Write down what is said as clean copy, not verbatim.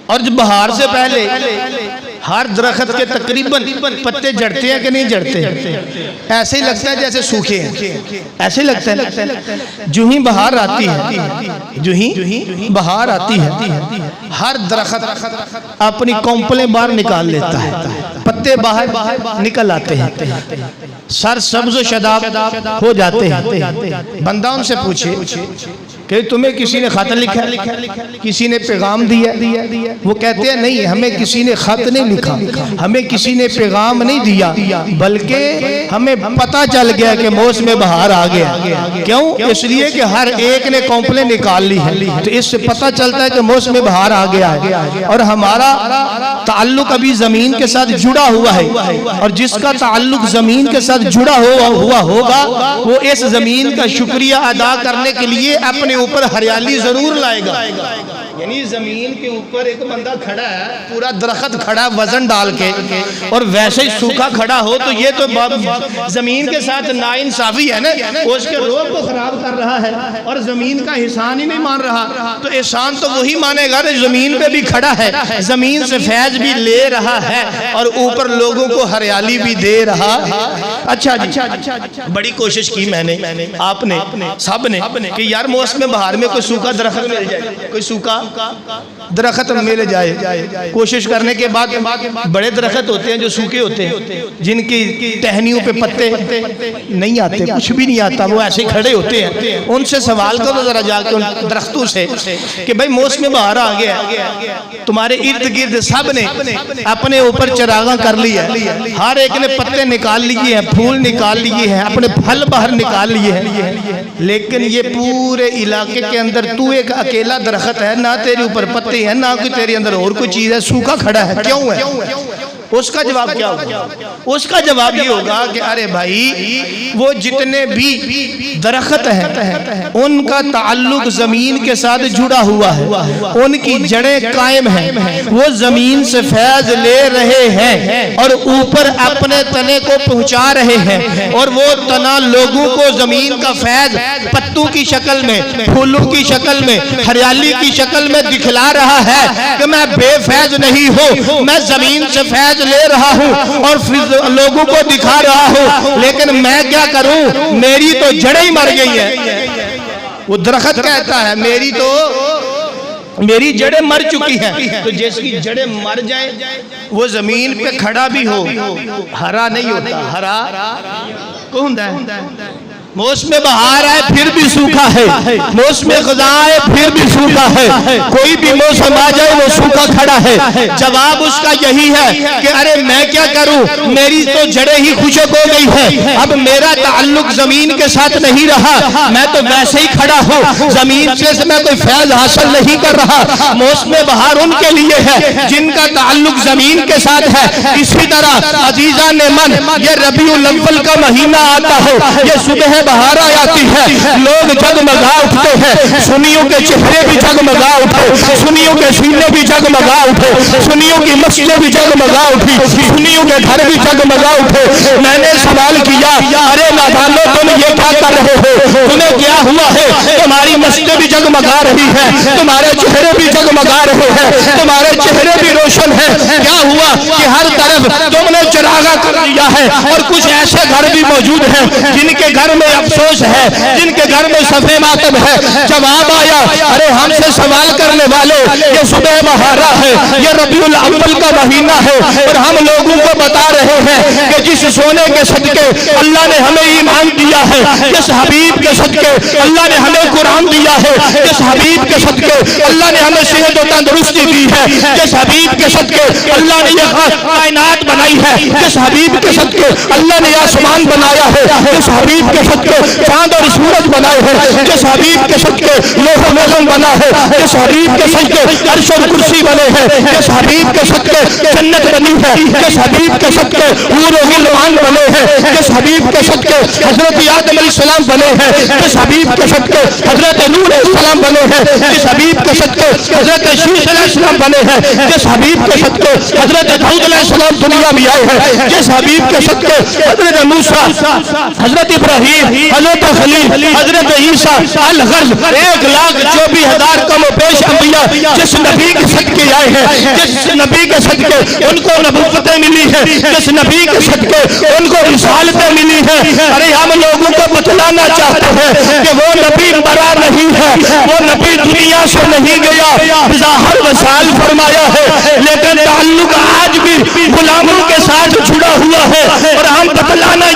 اور جب بہار سے پہلے ہر درخت کے تقریباً پتے جڑتے ہیں کہ نہیں جڑتے؟ ایسے ہی لگتا ہے جیسے سوکھے ہیں، ایسے ہی لگتا ہے۔ جو ہی بہار آتی ہے، جو ہی بہار آتی ہے، ہر درخت اپنی کونپلیں باہر نکال لیتا ہے، پتے باہر نکل آتے ہیں، سر سبز و شاداب ہو جاتے ہیں۔ بندہ ان سے پوچھے کہ تمہیں کسی نے خط لکھا، کسی نے پیغام دیا؟ وہ کہتے ہیں نہیں، ہمیں کسی نے خط نہیں لکھا، ہمیں کسی نے پیغام نہیں دیا، بلکہ ہمیں پتہ چل گیا کہ موسم بہار آ گیا۔ کیوں؟ اس لیے کہ ہر ایک نے کونپلیں نکال لی ہے، تو اس سے پتہ چلتا ہے کہ موسم بہار آ گیا ہے۔ اور ہمارا تعلق ابھی زمین کے ساتھ جڑا ہوا ہے، اور جس کا تعلق زمین کے ساتھ جڑا ہوا ہوگا وہ اس زمین کا شکریہ ادا کرنے کے لیے اپنے اوپر ہریالی ضرور لائے گا۔ یعنی زمین کے اوپر ایک بندہ کھڑا ہے، پورا درخت کھڑا وزن ڈال کے، اور ویسے ہی سوکھا کھڑا ہو تو یہ تو زمین کے ساتھ ناانصافی ہے نا، وہ اس کے روح کو خراب کر رہا ہے اور زمین کا احسان ہی نہیں مان رہا۔ تو احسان تو وہی مانے گا جو زمین پہ بھی کھڑا ہے، زمین سے فیض بھی لے رہا ہے اور اوپر لوگوں کو ہریالی بھی دے رہا۔ اچھا جی، بڑی کوشش کی میں نے، آپ نے، سب نے، کہ یار موسم بہار میں کوئی سوکھا درخت مل جائے، کوئی سوکھا درخت مل جائے۔ کوشش کرنے کے بعد بڑے درخت ہوتے ہیں جو سوکھے ہوتے ہیں، جن کی ٹہنیوں پہ پتے نہیں آتے، کچھ بھی نہیں آتا، وہ ایسے کھڑے ہوتے ہیں۔ ان سے سوال کرو ذرا جا کے ان درختوں سے کہ بھئی موسم بہار آ گیا، تمہارے ارد گرد سب نے اپنے اوپر چراغاں کر لی ہے، ہر ایک نے پتے نکال لیے ہیں، پھول نکال لیے ہیں، اپنے پھل باہر نکال لیے ہیں، لیکن یہ پورے علاقے کے اندر تو ایک اکیلا درخت ہے، نہ تیرے اوپر پتے ہیں، نہ کوئی تیرے اندر اور کوئی چیز ہے، سوکھا کھڑا ہے، کیوں ہے؟ اس کا جواب کیا ہوگا؟ اس کا جواب یہ ہوگا کہ ارے بھائی وہ جتنے بھی درخت ہیں ان کا تعلق زمین کے ساتھ جڑا ہوا ہے، ان کی جڑیں قائم ہیں، وہ زمین سے فیض لے رہے ہیں اور اوپر اپنے تنے کو پہنچا رہے ہیں، اور وہ تنا لوگوں کو زمین کا فیض پتوں کی شکل میں، پھولوں کی شکل میں، ہریالی کی شکل میں دکھلا رہا ہے کہ میں بے فیض نہیں ہوں، میں زمین سے فیض لے رہا ہوں اور لوگوں کو دکھا رہا ہوں، لیکن میں کیا کروں؟ میری تو جڑیں ہی مر گئی ہیں۔ وہ درخت کہتا ہے میری جڑیں مر چکی ہیں۔ تو جس کی جڑیں مر جائیں وہ زمین پہ کھڑا بھی ہو ہرا نہیں ہوتا، ہرا کون ہے؟ موسم بہار آئے پھر بھی سوکھا ہے، موسم خزاں آئے پھر بھی سوکھا ہے، کوئی بھی موسم آ جائے وہ سوکھا کھڑا ہے۔ جواب اس کا یہی ہے کہ ارے میں کیا کروں، میری تو جڑیں ہی خشک ہو گئی ہے، اب میرا تعلق زمین کے ساتھ نہیں رہا، میں تو ویسے ہی کھڑا ہوں، زمین سے میں کوئی فیض حاصل نہیں کر رہا۔ موسم بہار ان کے لیے ہے جن کا تعلق زمین کے ساتھ ہے۔ اسی طرح عزیزان من، یہ ربیع الاول کا مہینہ آتا ہے، یہ صبح بہار آتی ہے، لوگ جگمگا اٹھتے ہیں، سنیوں کے چہرے بھی جگمگا اٹھے، سنیوں کے سینے بھی جگمگا اٹھے، سنیوں کی مسجدیں بھی جگمگا اٹھی، سنیوں کے گھر بھی جگمگا اٹھے۔ میں نے سوال کیا ارے نادانو تم یہ کیا کر رہے ہو، تمہیں کیا ہوا ہے؟ تمہاری مسجدیں بھی جگمگا رہی ہیں، تمہارے چہرے بھی جگمگا رہے ہیں، تمہارے چہرے بھی روشن ہیں، کیا ہوا کہ ہر طرف تم نے چراغاں کر لیا ہے؟ اور کچھ ایسے گھر بھی موجود ہیں جن کے گھر میں افسوس ہے، جن کے گھر میں صفے ماتم ہے۔ جواب آیا ارے ہم سے سوال کرنے والے، یہ صبح بہارا ہے، یہ ربیع الاول کا مہینہ ہے، اور ہم لوگوں کو بتا رہے ہیں کہ جس سونے کے صدقے اللہ نے ہمیں ایمان دیا ہے، جس حبیب کے صدقے اللہ نے ہمیں قرآن دیا ہے، جس حبیب کے صدقے اللہ نے ہمیں صحت و تندرستی دی ہے، جس حبیب کے صدقے اللہ نے یہ کائنات بنائی ہے، جس حبیب کے صدقے اللہ نے آسمان بنایا ہے، جس حبیب کے صدقے چاند اور سورج بنائے ہیں، جس حبیب کے صدقے لوح و قلم بنا ہے، جس حبیب کے صدقے عرش اور کرسی بنے ہیں، جس حبیب کے صدقے جنت بنی ہے، جس حبیب کے صدقے حور و غلمان بنے ہیں، جس حبیب کے صدقے حضرت آدم علیہ السلام بنے ہیں، جس حبیب کے صدقے حضرت نوح علیہ السلام بنے ہیں، جس حبیب کے صدقے حضرت شیش علیہ السلام بنے ہیں، جس حبیب کے صدقے حضرت داؤد علیہ السلام دنیا میں آئے ہیں، جس حبیب کے صدقے حضرت موسیٰ، حضرت ابراہیم، حضرت خلیل، حضرت عیسیٰ الغرض 1,24,000 کم و بیش انبیاء جس نبی کے صدقے آئے ہیں، جس نبی کے صدقے ان کو نبوتیں ملی ہیں، جس نبی کے صدقے ان کو رسالتیں ملی ہیں، ارے ہم لوگوں کو بتلانا چاہتے ہیں کہ وہ نبی مرا نہیں ہے، وہ نبی دنیا سے نہیں گیا، بظاہر وصال فرمایا ہے، لیکن تعلق آج بھی غلاموں کے ساتھ جڑا ہوا ہے، اور ہم بتلانا